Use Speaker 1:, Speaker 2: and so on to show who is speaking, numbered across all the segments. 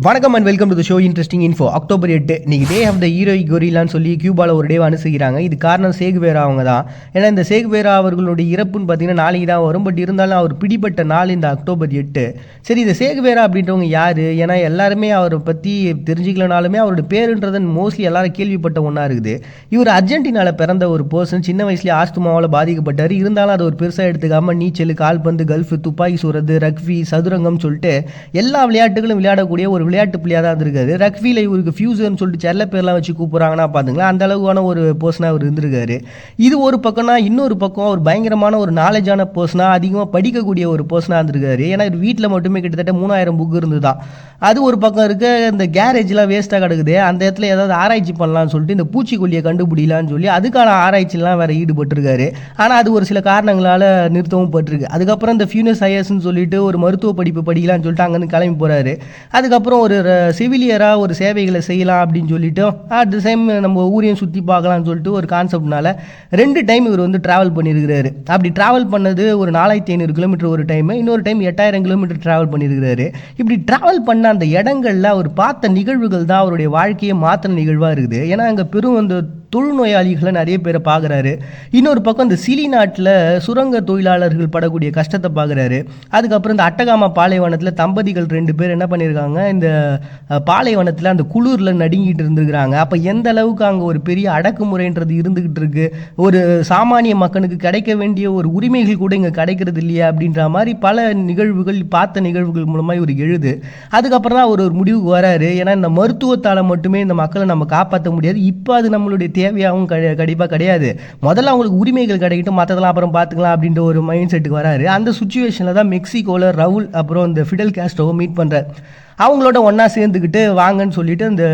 Speaker 1: வணக்கம் and welcome to the show interesting info. October 8 இன்னைக்கு டே of the heroic கொரில்லான்னு சொல்லி கியூபாவில் ஒரு டே அனுசரிக்கிறாங்க. இது காரணம் சேகுவேரா அவங்க தான். ஏன்னா இந்த சேகுவேரா அவர்களுடைய இறப்புன்னு பார்த்தீங்கன்னா நாளைக்கு தான் வரும். பட் இருந்தாலும் அவர் பிடிப்பட்ட நாள் இந்த அக்டோபர் 8. சரி, இந்த சேகுவேரா அப்படின்றவங்க யார்? ஏன்னா எல்லாருமே அவரை பற்றி தெரிஞ்சிக்கலனாலுமே அவரோட பேருன்றது மோஸ்ட்லி எல்லாரும் கேள்விப்பட்ட ஒன்றா இருக்குது. இவர் அர்ஜென்டினாவில் பிறந்த ஒரு பர்சன். சின்ன வயசுலேயே ஆஸ்துமாவால் பாதிக்கப்பட்டார். இருந்தாலும் அது ஒரு பெருசாக எடுத்துக்காமல் நீச்சல், கால்பந்து, கல்ஃப், துப்பாக்கி சுடுறது, ரக்பி, சதுரங்கம் சொல்லிட்டு எல்லா விளையாட்டுகளும் விளையாடக்கூடிய ஒரு விளையாட்டு பிள்ளையாக தான் இருந்திருக்காரு. ரக்பியில் இவருக்கு ஃபியூசர்னு சொல்லிட்டு செல்ல பேர்லாம் வச்சு கூப்பிட்றாங்கன்னா பார்த்துங்களா, அந்த அளவுக்கான ஒரு பர்சனாக அவர் இருந்திருக்காரு. இது ஒரு பக்கம்னா, இன்னொரு பக்கம் ஒரு பயங்கரமான ஒரு நாலேஜான பர்சனாக, அதிகமாக படிக்கக்கூடிய ஒரு பர்சனாக இருந்திருக்காரு. ஏன்னா வீட்டில் மட்டுமே கிட்டத்தட்ட 3000 புக் இருந்து தான். அது ஒரு பக்கம் இருக்க, இந்த கேரேஜ்லாம் வேஸ்ட்டாக கிடக்குது, அந்த இடத்துல ஏதாவது ஆராய்ச்சி பண்ணலான்னு சொல்லிட்டு இந்த பூச்சிக்கொல்லியை கண்டுபிடிலான்னு சொல்லி அதுக்கான ஆராய்ச்சிலாம் வேறு ஈடுபட்டிருக்காரு. ஆனால் அது ஒரு சில காரணங்களால் நிறுத்தவும் பட்டிருக்கு. அதுக்கப்புறம் இந்த ஃபியூனஸ் ஐஎஸ்ன்னு சொல்லிட்டு ஒரு மருத்துவ படிப்பு படிக்கலான்னு சொல்லிட்டு அங்கேருந்து கிளம்பி போகிறாரு. அதுக்கப்புறம் ஒரு சிவிலியராக ஒரு சேவைகளை செய்யலாம் அப்படின்னு சொல்லிட்டு அட் த சேம் நம்ம ஊரையும் சுற்றி பார்க்கலாம்னு சொல்லிட்டு ஒரு கான்செப்ட்னால 2 டைம் இவர் வந்து ட்ராவல் பண்ணியிருக்கிறாரு. அப்படி ட்ராவல் பண்ணது ஒரு 4500 கிலோமீட்டர் ஒரு டைம், இன்னொரு டைம் 8000 கிலோமீட்டர் ட்ராவல் பண்ணியிருக்கிறாரு. இப்படி ட்ராவல் பண்ண அந்த இடங்களில் அவர் பார்த்த நிகழ்வுகள் தான் அவருடைய வாழ்க்கையை மாற்றின நிகழ்வாக இருக்குது. ஏன்னா அங்கே பெரும் அந்த தொழுநோயாளிகளை நிறைய பேரை பார்க்குறாரு. இன்னொரு பக்கம் இந்த சிலி நாட்டில் சுரங்க தொழிலாளர்கள் படக்கூடிய கஷ்டத்தை பார்க்குறாரு. அதுக்கப்புறம் இந்த அட்டகாமா பாலைவனத்தில் தம்பதிகள் 2 பேர் என்ன பண்ணியிருக்காங்க, இந்த பாலைவனத்தில் அந்த குளிரில் நடுங்கிட்டு இருந்துருக்கிறாங்க. அப்போ எந்த அளவுக்கு அங்கே ஒரு பெரிய அடக்குமுறைன்றது இருந்துக்கிட்டு இருக்கு, ஒரு சாமானிய மக்களுக்கு கிடைக்க வேண்டிய ஒரு உரிமைகள் கூட இங்கே கிடைக்கிறது இல்லையா அப்படின்ற மாதிரி பல நிகழ்வுகள், பார்த்த நிகழ்வுகள் மூலமாக இவர் எழுது. அதுக்கப்புறம் தான் அவர் ஒரு முடிவுக்கு வராரு. ஏன்னா இந்த மருத்துவத்தால் மட்டுமே இந்த மக்களை நம்ம காப்பாற்ற முடியாது, இப்போ அது நம்மளுடைய தேவையாகவும் கண்டிப்பாக கிடையாது, முதல்ல அவங்களுக்கு உரிமைகள் கிடைக்கட்டும், மற்றதெல்லாம் அப்புறம் பார்த்துக்கலாம் அப்படின்ற ஒரு மைண்ட் செட்டுக்கு வராரு. அந்த சுச்சுவேஷனில் தான் மெக்சிகோவில் ரவுல் அப்புறம் இந்த ஃபிடல் காஸ்ட்ரோவை மீட் பண்ணுறார். அவங்களோட ஒன்றா சேர்ந்துக்கிட்டு வாங்கன்னு சொல்லிட்டு இந்த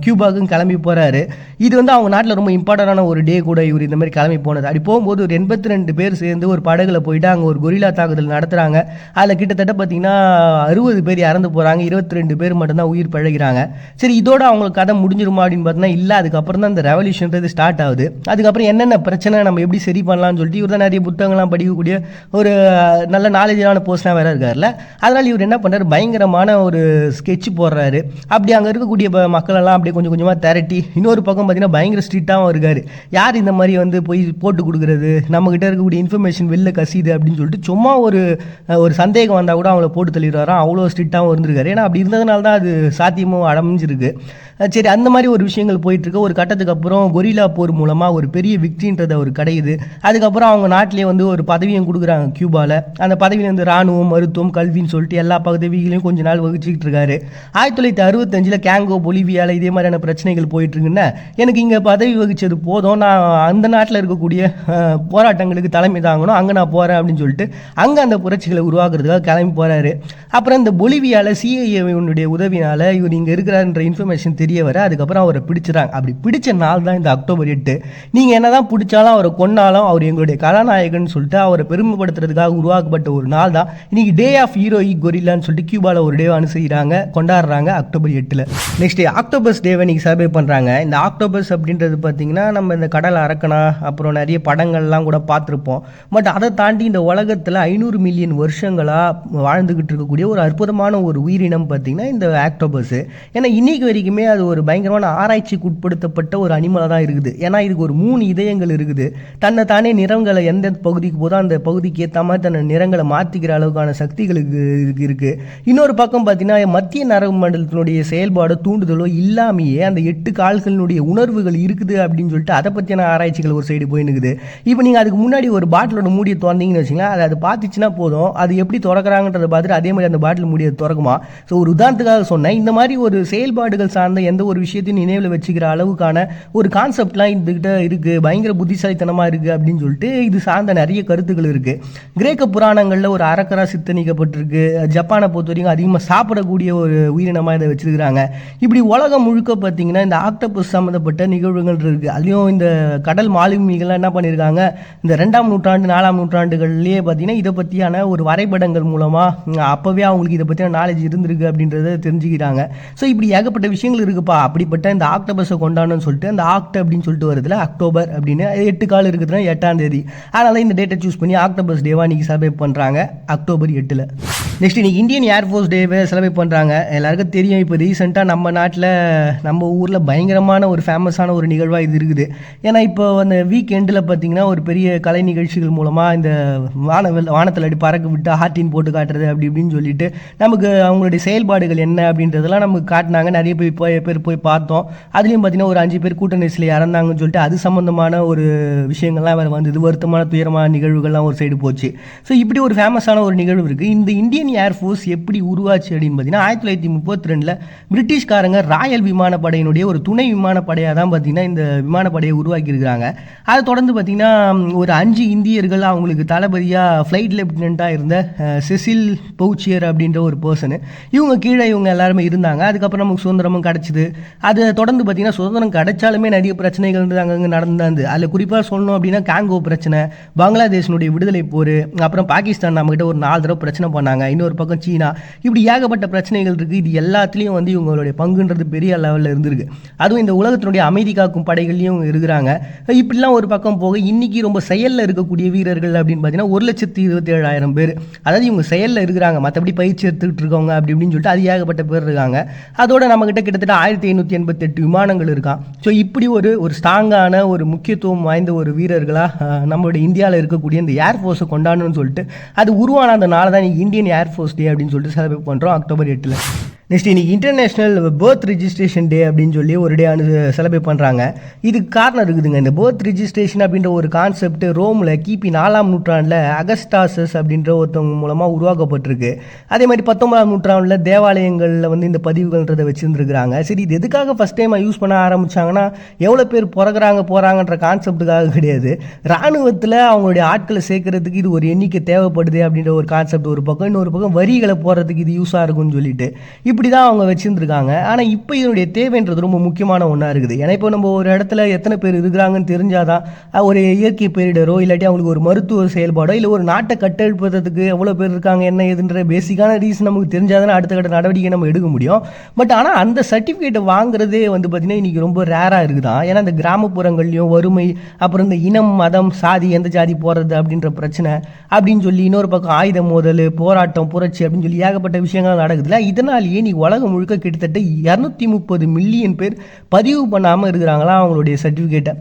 Speaker 1: கியூபாவுக்கும் கிளம்பி போகிறாரு. இது வந்து அவங்க நாட்டில் ரொம்ப இம்பார்ட்டண்டான ஒரு டே கூட இவர் இந்த மாதிரி கிளம்பி போனது. அப்படி போகும்போது ஒரு 82 பேர் சேர்ந்து ஒரு படகுல போயிட்டு அங்கே ஒரு கொரில்லா தாக்குதல் நடத்துகிறாங்க. அதில் கிட்டத்தட்ட பார்த்திங்கன்னா 60 பேர் இறந்து போகிறாங்க, 22 பேர் மட்டும்தான் உயிர் பழகிறாங்க. சரி, இதோட அவங்களுக்கு கதை முடிஞ்சிருமா அப்படின்னு பார்த்தீங்கன்னா இல்லை. அதுக்கப்புறம் தான் இந்த ரெவல்யூஷன்றது ஸ்டார்ட் ஆகுது. அதுக்கப்புறம் என்னென்ன பிரச்சனை நம்ம எப்படி சரி பண்ணலாம்னு சொல்லிட்டு இவர் தான் நிறைய புத்தகங்கள்லாம் படிக்கக்கூடிய ஒரு நல்ல நாலேஜான பர்சனாக வேறு இருக்கார்ல. அதனால் இவர் என்ன பண்ணுறாரு, பயங்கரமான ஒரு ஸ்கெட்ச் போடுறாரு. அப்படி அங்கே இருக்கக்கூடிய மக்களெல்லாம் அப்படியே கொஞ்சம் கொஞ்சமாக திரட்டி, இன்னொரு பக்கம் பார்த்தீங்கன்னா பயங்கர ஸ்ட்ரிக்டாகவும் இருக்காரு. யார் இந்த மாதிரி வந்து போய் போட்டு கொடுக்குறது, நம்மகிட்ட இருக்கக்கூடிய இன்ஃபர்மேஷன் வெளில கசியுது அப்படின்னு சொல்லிட்டு சும்மா ஒரு சந்தேகம் வந்தால் கூட அவங்கள போட்டு தள்ளிடுறாராம். அவ்வளோ ஸ்ட்ரிக்டாகவும் இருந்திருக்காரு. ஏன்னா அப்படி இருந்ததுனால தான் அது சாத்தியமும் அடைஞ்சிருக்கு. சரி, அந்த மாதிரி ஒரு விஷயங்கள் போயிட்டுருக்கு. ஒரு கட்டத்துக்கு அப்புறம் கொரில்லா போர் மூலமாக ஒரு பெரிய விக்ட்ரின்றது அவர் கிடையுது. அதுக்கப்புறம் அவங்க நாட்டிலே வந்து ஒரு பதவியும் கொடுக்குறாங்க கியூபாவில். அந்த பதவியில் வந்து இராணுவம், மருத்துவம், கல்வின்னு சொல்லிட்டு எல்லா பதவிகளையும் கொஞ்ச நாள் வகிச்சுக்கிட்டு இருக்காரு. 1965 கேங்கோ, பொலிவியாவில் இதே மாதிரியான பிரச்சனைகள் போயிட்டுருக்குன்னா, எனக்கு இங்கே பதவி வகிச்சது போதும், நான் அந்த நாட்டில் இருக்கக்கூடிய போராட்டங்களுக்கு தலைமை தாங்கணும், அங்கே நான் போகிறேன் அப்படின்னு சொல்லிட்டு அங்கே அந்த புரட்சிகளை உருவாக்குறதுக்காக கிளம்பி போகிறாரு. அப்புறம் இந்த பொலிவியாவில் சிஐஏனுடைய உதவினால் இவர் இங்கே இருக்கிறாருன்ற இன்ஃபர்மேஷன் தெரிய வர அதுக்கப்புறம் அவரை பிடிச்சிடறாங்க. அப்படி பிடிச்ச நாள் தான் இந்த அக்டோபர் 8. நீங்கள் என்ன தான் பிடிச்சாலும் அவரை கொன்னாலும் அவர் எங்களுடைய கதாநாயகன் சொல்லிட்டு அவரை பெருமைப்படுத்துறதுக்காக உருவாக்கப்பட்ட ஒரு நாள் தான் இன்னைக்கு டே ஆஃப் ஹீரோயிக் கொரில்லான்னு சொல்லிட்டு கியூபாவில் ஒரு டே அனுசரிக்கிறாங்க, கொண்டாடுறாங்க அக்டோபர் 8. நெக்ஸ்ட் ஆக்டோபஸ் டேவை இன்னைக்கு செலிப்ரேட் பண்ணுறாங்க. இந்த ஆக்டோபஸ் அப்படின்றது பார்த்தீங்கன்னா நம்ம இந்த கடல் அரக்கனா அப்புறம் நிறைய படங்கள்லாம் கூட பார்த்துருப்போம். பட் அதை தாண்டி இந்த உலகத்தில் 500 மில்லியன் வருஷங்களாக வாழ்ந்துக்கிட்டு இருக்கக்கூடிய ஒரு அற்புதமான ஒரு உயிரினம் பார்த்தீங்கன்னா இந்த ஆக்டோபஸ். ஏன்னா இன்னைக்கு வரைக்குமே அது ஒரு பயங்கரமான ஆராய்ச்சிக்கு உட்படுத்தப்பட்ட ஒரு அனிமலாக தான் இருக்குது. ஏன்னா இதுக்கு ஒரு 3 இதயங்கள் இருக்குது. தன்னை தானே நிறங்களை எந்த பகுதிக்கு போதோ அந்த பகுதிக்கு ஏற்ற மாதிரி தன்னை நிறங்களை மாற்றிக்கிற அளவுக்கான சக்திகளுக்கு இருக்குது. இன்னொரு பக்கம் பார்த்தீங்கன்னா மத்திய நரம்பு மண்டலத்தினுடைய செயல்பாடு தூண்டுதலோ இல்லாமையே அந்த 8 கால்களினுடைய உணர்வுகள் இருக்குது அப்படின்னு சொல்லிட்டு அதை பற்றியான ஆராய்ச்சிகள் ஒரு சைடு போயினுக்குது. இப்போ நீங்கள் அதுக்கு முன்னாடி ஒரு பாட்டிலோட மூடியை திறந்தீங்கன்னு வச்சிங்களேன், அது பார்த்துச்சுன்னா போதும், அது எப்படி திறக்கிறாங்கன்றதை பார்த்துட்டு அதே மாதிரி அந்த பாட்டில் மூடியை திறக்குமா. ஸோ ஒரு உதாரணத்துக்காக சொன்னேன். இந்த மாதிரி ஒரு செயல்பாடுகள் சார்ந்த எந்த ஒரு விஷயத்தையும் நினைவில் வச்சுக்கிற அளவுக்கான ஒரு கான்செப்ட்லாம் இதுகிட்ட இருக்குது, பயங்கர புத்திசாலித்தனமாக இருக்குது அப்படின்னு சொல்லிட்டு இது சார்ந்த நிறைய கருத்துக்கள் இருக்குது. கிரேக்க புராணங்களில் ஒரு அரக்கரா சித்தரிக்கப்பட்டிருக்கு. ஜப்பானை பொறுத்த வரைக்கும் அதிகமாக சாப்பிடக்கூடிய ஒரு உயிரினமாக இதை வச்சுருக்கிறாங்க. இப்படி உலகம் முழுக்க பார்த்தீங்கன்னா இந்த ஆக்டோபஸ் சம்மந்தப்பட்ட நிகழ்வுகள் இருக்குது. அதுலேயும் இந்த கடல் மாலுமிகள்லாம் என்ன பண்ணியிருக்காங்க, இந்த 2ஆம் நூற்றாண்டு 4ஆம் நூற்றாண்டுகள்லேயே பார்த்தீங்கன்னா இதை பற்றியான ஒரு வரைபடங்கள் மூலமாக அப்போவே அவங்களுக்கு இதை பற்றியான நாலேஜ் இருந்திருக்கு அப்படின்றத தெரிஞ்சுக்கிறாங்க. ஸோ இப்படி ஏகப்பட்ட விஷயங்கள் இருக்குது. இருக்குப்பா, அப்படிப்பட்ட இந்த ஆக்டோபஸை கொண்டாடணும்னு சொல்லிட்டு அந்த அப்படின்னு சொல்லிட்டு வருதுல, அக்டோபர் அப்படின்னு 8 கால் இருக்குதுன்னா 8ஆம் தேதி. அதனால இந்த டேட்டை சூஸ் பண்ணி ஆக்டோபஸ் டேவா இன்னைக்கு செலிப்ரேட் பண்ணுறாங்க அக்டோபர் 8ல். நெக்ஸ்ட் இன்னைக்கு இந்தியன் ஏர்ஃபோர்ஸ் டேவை செலிப்ரேட் பண்ணுறாங்க. எல்லாருக்கும் தெரியும், இப்போ ரீசெண்டாக நம்ம நாட்டில் நம்ம ஊரில் பயங்கரமான ஒரு ஃபேமஸான ஒரு நிகழ்வாக இது இருக்குது. ஏன்னா இப்போ அந்த வீக் எண்டில் பார்த்தீங்கன்னா ஒரு பெரிய கலை நிகழ்ச்சிகள் மூலமாக இந்த வானத்தில் அடி பறக்க விட்டு ஹார்டின் போட்டு காட்டுறது அப்படி இப்படின்னு சொல்லிட்டு நமக்கு அவங்களுடைய செயல்பாடுகள் என்ன அப்படின்றதெல்லாம் நமக்கு காட்டினாங்க. நிறைய பேர் போய் பார்த்தோம். அதுலேயும் பார்த்தீங்கன்னா ஒரு 5 பேர் கூட்ட நெரிசலில் இறந்தாங்கன்னு சொல்லிட்டு அது சம்மந்தமான ஒரு விஷயங்கள்லாம் வேறு வந்து இது வருத்தமான துயரமான நிகழ்வுகள்லாம் ஒரு சைடு போச்சு. ஸோ இப்படி ஒரு ஃபேமஸான ஒரு நிகழ்வு இருக்குது. இந்த இந்தியன் ஏர்ஃபோர்ஸ் எப்படி உருவாச்சு அப்படின்னு பார்த்தீங்கன்னா 1932 பிரிட்டிஷ்காரங்க ராயல் விமானப்படையினுடைய ஒரு துணை விமானப்படையாக தான் பார்த்தீங்கன்னா இந்த விமானப்படையை உருவாக்கியிருக்கிறாங்க. அதை தொடர்ந்து பார்த்தீங்கன்னா ஒரு 5 இந்தியர்கள் அவங்களுக்கு தளபதியாக ஃப்ளைட் லெப்டினண்ட்டாக இருந்த செசில் பவுச்சியர் அப்படின்ற ஒரு பர்சனு, இவங்க கீழே இவங்க எல்லாருமே இருந்தாங்க. அதுக்கப்புறம் நமக்கு சுதந்திரமும் கிடச்சிது. அதை தொடர்ந்து பார்த்தீங்கன்னா சுதந்திரம் கிடைச்சாலுமே நிறைய பிரச்சனைகள் அங்கங்கே நடந்தாந்து. அதில் குறிப்பாக சொல்லணும் அப்படின்னா காங்கோ பிரச்சனை, பங்களாதேஷனுடைய விடுதலை போர், அப்புறம் பாகிஸ்தான் நம்மகிட்ட ஒரு 4 தடவை பிரச்சனை பண்ணாங்க, இன்னொரு பக்கம் சீனா, இப்படி ஏகப்பட்ட பிரச்சனைகள் இருக்குது. இது எல்லாத்துலேயும் வந்து இவங்களுடைய பங்குன்றது பெரிய லெவலில் இருந்திருக்கு. அதுவும் இந்த உலகத்தினுடைய அமைதி காக்கும் படைகள்லையும் இருக்கிறாங்க. இப்படிலாம் ஒரு பக்கம் போக இன்னைக்கு ரொம்ப செயலில் இருக்கக்கூடிய வீரர்கள் அப்படின்னு பார்த்தீங்கன்னா 1,27,000 பேர். அதாவது இவங்க செயலில் இருக்கிறாங்க, மற்றபடி பயிற்சி எடுத்துக்கிட்டு இருக்கவங்க அப்படி இப்படின்னு சொல்லிட்டு அது ஏகப்பட்ட பேர் இருக்காங்க. அதோட நம்மகிட்ட கிட்டத்தட்ட 1588 விமானங்கள் இருக்கான். ஸோ இப்படி ஒரு ஸ்ட்ராங்கான ஒரு முக்கியத்துவம் வாய்ந்த ஒரு வீரர்களாக நம்மளுடைய இந்தியாவில் இருக்கக்கூடிய இந்த ஏர்ஃபோர்ஸை கொண்டாடணும்னு சொல்லிட்டு அது உருவான அந்த நாள் தான் இந்தியன் ஏர்ஃபோர்ஸ் டே அப்படின்னு சொல்லிட்டு செலிப்ரேட் பண்ணுறோம் அக்டோபர் 8ல். நெக்ஸ்ட் இன்னைக்கு இன்டர்நேஷ்னல் பர்த் ரிஜிஸ்ட்ரேஷன் டே அப்படின்னு சொல்லி ஒரு டே செலிப்ரேட் பண்ணுறாங்க. இதுக்கு காரணம் இருக்குதுங்க. இந்த பர்த் ரிஜிஸ்ட்ரேஷன் அப்படின்ற ஒரு கான்செப்ட் ரோமில் கிபி 4ஆம் நூற்றாண்டில் அகஸ்டாசஸ் அப்படின்ற ஒருத்தவங்க மூலமாக உருவாக்கப்பட்டிருக்கு. அதே மாதிரி 19ஆம் நூற்றாண்டில் தேவாலயங்களில் வந்து இந்த பதிவுகள்ன்றதை வச்சுருந்துருக்குறாங்க. சரி, இது எதுக்காக ஃபஸ்ட் டைம் யூஸ் பண்ண ஆரம்பித்தாங்கன்னா எவ்வளோ பேர் போகிறாங்கன்ற கான்செப்டுக்காக கிடையாது. இராணுவத்தில் அவங்களுடைய ஆட்களை சேர்க்கறதுக்கு இது ஒரு எண்ணிக்கை தேவைப்படுது அப்படின்ற ஒரு கான்செப்ட் ஒரு பக்கம், இன்னொரு பக்கம் வரிகளை போடுறதுக்கு இது யூஸாக இருக்கும்னு சொல்லிட்டு இப்படி தான் அவங்க வச்சுருந்துருக்காங்க. ஆனால் இப்போ இதனுடைய தேவைன்றது ரொம்ப முக்கியமான ஒன்றா இருக்குது. ஏன்னா இப்போ நம்ம ஒரு இடத்துல எத்தனை பேர் இருக்கிறாங்கன்னு தெரிஞ்சாதான் ஒரு இயற்கை பேரிடரோ இல்லாட்டி அவங்களுக்கு ஒரு மருத்துவ செயல்பாடோ இல்லை ஒரு நாட்டை கட்டெழுப்பதுக்கு எவ்வளோ பேர் இருக்காங்க என்ன ஏதுன்ற பேசிக்கான ரீசன் நமக்கு தெரிஞ்சாதானே அடுத்த கட்ட நடவடிக்கை நம்ம எடுக்க முடியும். பட் ஆனால் அந்த சர்டிஃபிகேட்டை வாங்குறதே வந்து பார்த்திங்கன்னா இன்றைக்கி ரொம்ப ரேராக இருக்குதான். ஏன்னா இந்த கிராமப்புறங்கள்லையும் வறுமை, அப்புறம் இந்த இனம், மதம், சாதி, எந்த ஜாதி போகிறது அப்படின்ற பிரச்சனை அப்படின்னு சொல்லி, இன்னொரு பக்கம் ஆயுத மோதல், போராட்டம், புரட்சி அப்படின்னு சொல்லி ஏகப்பட்ட விஷயங்கள் நடக்குதுல. இதனாலேயே நீ உலகம் முழுக்க கிட்டத்தட்ட 230 மில்லியன் பேர் பதிவு பண்ணாமல் இருக்கிறாங்களா அவங்களுடைய சர்டிஃபிகேட்டை.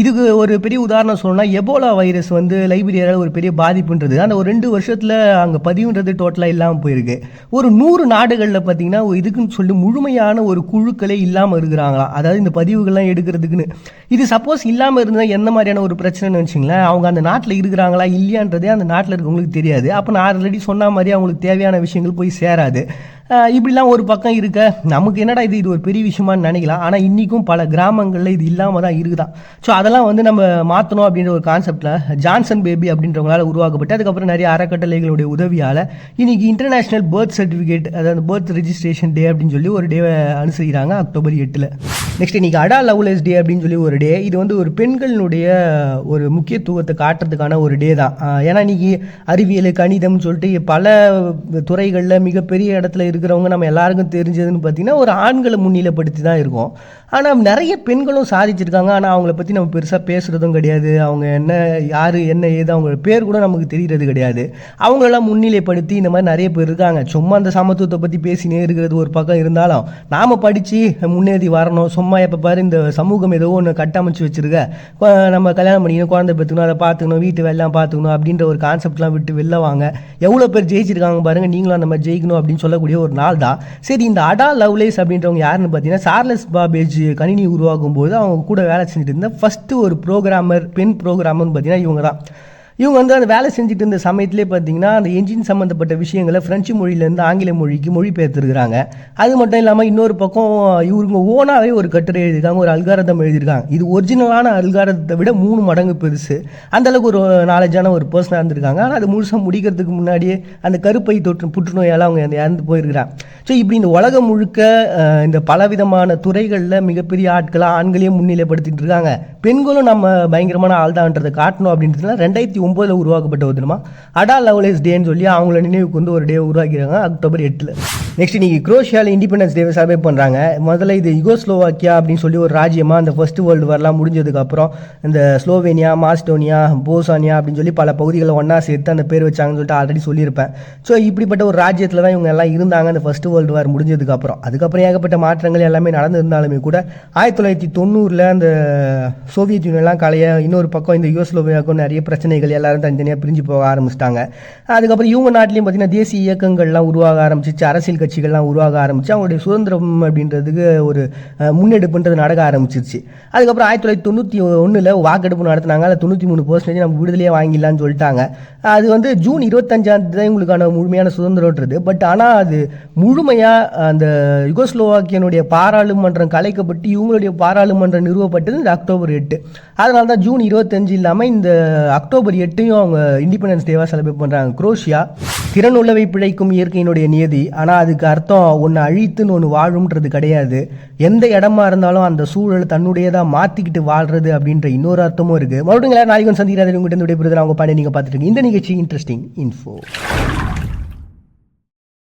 Speaker 1: இதுக்கு ஒரு பெரிய உதாரணம் சொல்லணும்னா எபோலா வைரஸ் வந்து லைபீரியாவில் ஒரு பெரிய பாதிப்புன்றது அந்த ஒரு 2 வருஷத்தில் அங்கே பதிவுன்றது டோட்டலாக இல்லாமல் போயிருக்கு. ஒரு 100 நாடுகளில் பார்த்தீங்கன்னா இதுக்குன்னு சொல்லி முழுமையான ஒரு குழுக்களே இல்லாமல் இருக்கிறாங்களாம். அதாவது இந்த பதிவுகள்லாம் எடுக்கிறதுக்குன்னு. இது சப்போஸ் இல்லாமல் இருந்தால் எந்த மாதிரியான ஒரு பிரச்சனைன்னு வச்சுங்களேன், அவங்க அந்த நாட்டில் இருக்கிறாங்களா இல்லையான்றதே அந்த நாட்டில் இருக்கவங்களுக்கு தெரியாது. அப்போ நான் ஆல்ரெடி சொன்ன மாதிரி அவங்களுக்கு தேவையான விஷயங்கள் போய் சேராது. இப்படிலாம் ஒரு பக்கம் இருக்க நமக்கு என்னடா இது ஒரு பெரிய விஷயமானு நினைக்கலாம். ஆனால் இன்றைக்கும் பல கிராமங்களில் இது இல்லாமல் தான் இருக்குதான். ஸோ அதெல்லாம் வந்து நம்ம மாற்றணும் அப்படின்ற ஒரு கான்செப்டில் ஜான்சன் பேபி அப்படின்றவங்களால் உருவாக்கப்பட்டு அதுக்கப்புறம் நிறைய அறக்கட்டளைகளுடைய உதவியால் இன்றைக்கி இன்டர்நேஷ்னல் பர்த் சர்டிஃபிகேட், அதாவது பர்த் ரிஜிஸ்ட்ரேஷன் டே அப்படின்னு சொல்லி ஒரு டேவை அனுசரிக்கிறாங்க அக்டோபர் 8ல். நெக்ஸ்ட் இன்றைக்கி அடா லவ்லெஸ் டே அப்படின்னு சொல்லி ஒரு டே. இது வந்து ஒரு பெண்களினுடைய ஒரு முக்கியத்துவத்தை காட்டுறதுக்கான ஒரு டே தான். ஏன்னா இன்றைக்கி அறிவியல், கணிதம்னு சொல்லிட்டு பல துறைகளில் மிகப்பெரிய இடத்துல இருக்கிறவங்க நம்ம எல்லாருக்கும் தெரிஞ்சதுன்னு பார்த்தீங்கன்னா ஒரு ஆண்களை முன்னிலைப்படுத்தி தான் இருக்கும். ஆனால் நிறைய பெண்களும் சாதிச்சிருக்காங்க. ஆனால் அவங்கள பற்றி நம்ம பெருசாக பேசுகிறதும் கிடையாது. அவங்க என்ன, யார், என்ன ஏது, அவங்க பேர் கூட நமக்கு தெரிகிறது கிடையாது. அவங்களெல்லாம் முன்னிலைப்படுத்தி இந்த மாதிரி நிறைய பேர் இருக்காங்க. சும்மா அந்த சமத்துவத்தை பற்றி பேசினே இருக்கிறது ஒரு பக்கம் இருந்தாலும் நாம் படித்து முன்னேறி வரணும். சும்மா எப்போ பாரு இந்த சமூகம் ஏதோ ஒன்று கட்டமைச்சு வச்சுருக்க, நம்ம கல்யாணம் பண்ணிக்கணும், குழந்தை பெற்றுக்கணும், அதை பார்த்துக்கணும், வீட்டு வேலைலாம் பார்த்துக்கணும் அப்படின்ற ஒரு கான்செப்ட்லாம் விட்டு வெளில வாங்க. எவ்வளோ பேர் ஜெயிச்சிருக்காங்க பாருங்கள், நீங்களும் அந்த மாதிரி ஜெயிக்கணும் அப்படின்னு சொல்லக்கூடிய ஒரு நாள் தான். சரி, இந்த அடா லவ்லேஸ் அப்படின்றவங்க யாருன்னு பார்த்தீங்கன்னா சார்லஸ் பாபேஜ் கணினி உருவாக்கும் போது அவங்க கூட வேலை செஞ்சுட்டு இருந்த ஃபஸ்ட்டு ஒரு ப்ரோக்ராமர், பெண் ப்ரோக்ராமர்னு பார்த்தீங்கன்னா இவங்க தான். இவங்க வந்து அந்த வேலை செஞ்சுட்டு இருந்த சமயத்திலே பார்த்தீங்கன்னா அந்த என்ஜின் சம்மந்தப்பட்ட விஷயங்களை ஃப்ரெஞ்சு மொழியிலேருந்து ஆங்கில மொழிக்கு மொழிபெயர்த்துருக்குறாங்க. அது மட்டும் இல்லாமல் இன்னொரு பக்கம் இவங்க ஓனாகவே ஒரு கட்டுரை எழுதியிருக்காங்க, ஒரு அல்காரதம் எழுதியிருக்காங்க. இது ஒரிஜினலான அல்காரதத்தை விட 3 மடங்கு பெருசு. அந்தளவுக்கு ஒரு நாலேஜான ஒரு பர்சனாக இருந்திருக்காங்க. ஆனால் அது முழுசாக முடிக்கிறதுக்கு முன்னாடியே அந்த கருப்பை புற்றுநோயால் அவங்க இறந்து போயிருக்கிறாங்க. ஸோ இப்படி இந்த உலகம் முழுக்க இந்த பலவிதமான துறைகளில் மிகப்பெரிய ஆட்களாக ஆண்களையும் முன்னிலைப்படுத்திட்டு இருக்காங்க. பெண்களும் நம்ம பயங்கரமான ஆள் தான்ன்றதை காட்டணும் அப்படின்றதுல 1989 உருவாக்கப்பட்ட ஒரு அடா லவ்லேஸ் டேன்னு சொல்லி அவங்கள நினைவுக்கு வந்து ஒரு டே உருவாக்கிறாங்க அக்டோபர் 8. நெக்ஸ்ட் இன்னைக்கு குரோஷியாவில் இண்டிபெண்டன்ஸ் டேவை செலிப்ரேட் பண்ணுறாங்க. முதல்ல இது யுகோஸ்லோவாக்கியா அப்படின்னு சொல்லி ஒரு ராஜ்யமாக அந்த ஃபர்ஸ்ட் வேர்ல்டு வார்லாம் முடிஞ்சதுக்கப்புறம் இந்த ஸ்லோவேனியா, மாஸ்டோனியா, போசானியா அப்படின்னு சொல்லி பல பகுதிகளை ஒன்றா சேர்த்து அந்த பேர் வச்சாங்கன்னு சொல்லிட்டு ஆல்ரெடி சொல்லியிருப்பேன். ஸோ இப்படிப்பட்ட ஒரு ராஜ்யத்தில் தான் இவங்க எல்லாம் இருந்தாங்க அந்த ஃபர்ஸ்ட் வேர்ல்டு வார் முடிஞ்சதுக்கப்புறம். அதுக்கப்புறம் ஏகப்பட்ட மாற்றங்கள் எல்லாமே நடந்திருந்தாலுமே கூட 1990 அந்த சோவியத் யூனியன்லாம் கலைய இன்னொரு பக்கம் இந்த யுகோஸ்லோவியாவுக்கும் நிறைய பிரச்சனைகள் எல்லாரும் தனித்தனியாக பிரிஞ்சு போக ஆரம்பிச்சிட்டாங்க. அதுக்கப்புறம் இவங்க நாட்டிலையும் பார்த்தீங்கன்னா தேசிய இயக்கங்கள்லாம் உருவாக ஆரம்பிச்சிச்சு, அரசியல் கட்சிகள்லாம் உருவாக ஆரம்பிச்சு, அவங்களுடைய சுதந்திரம் அப்படின்றதுக்கு ஒரு முன்னெடுப்புன்றது நடக்க ஆரம்பிச்சிருச்சு. அதுக்கப்புறம் 1991 வாக்கெடுப்பு நடத்தினாங்க. அதில் 93% நம்ம விடுதலையே வாங்கிடலான்னு சொல்லிட்டாங்க. அது வந்து ஜூன் 25 தான் இவங்களுக்கான முழுமையான சுதந்திரம்ன்றது. பட் ஆனால் அது முழுமையாக அந்த யுகோஸ்லோவாக்கியனுடைய பாராளுமன்றம் கலைக்கப்பட்டு இவங்களுடைய பாராளுமன்றம் நிறுவப்பட்டது இந்த அக்டோபர் 8. அதனால தான் ஜூன் 25 இல்லாமல் இந்த அக்டோபர் 8ஐயும் அவங்க இண்டிபெண்டன்ஸ் டேவாக செலிப்ரேட் பண்ணுறாங்க. குரோஷியா திறனுள்ளவை பிழைக்கும் இயற்கையினுடைய நியதி. ஆனால் அதுக்கு அர்த்தம் ஒன்று அழித்துன்னு ஒன்று வாழும்ன்றது கிடையாது. எந்த இடமா இருந்தாலும் அந்த சூழல் தன்னுடையதாக மாற்றிக்கிட்டு வாழ்றது அப்படின்ற இன்னொரு அர்த்தமும் இருக்குது. மறுபடியும் நாளைக்கு சந்திக்கிறாரு உங்கள்கிட்ட விடைபெறுது. அவங்க பாடி நீங்கள் பார்த்துட்டு இந்த நிகழ்ச்சி இன்ட்ரெஸ்டிங் இன்ஃபோ.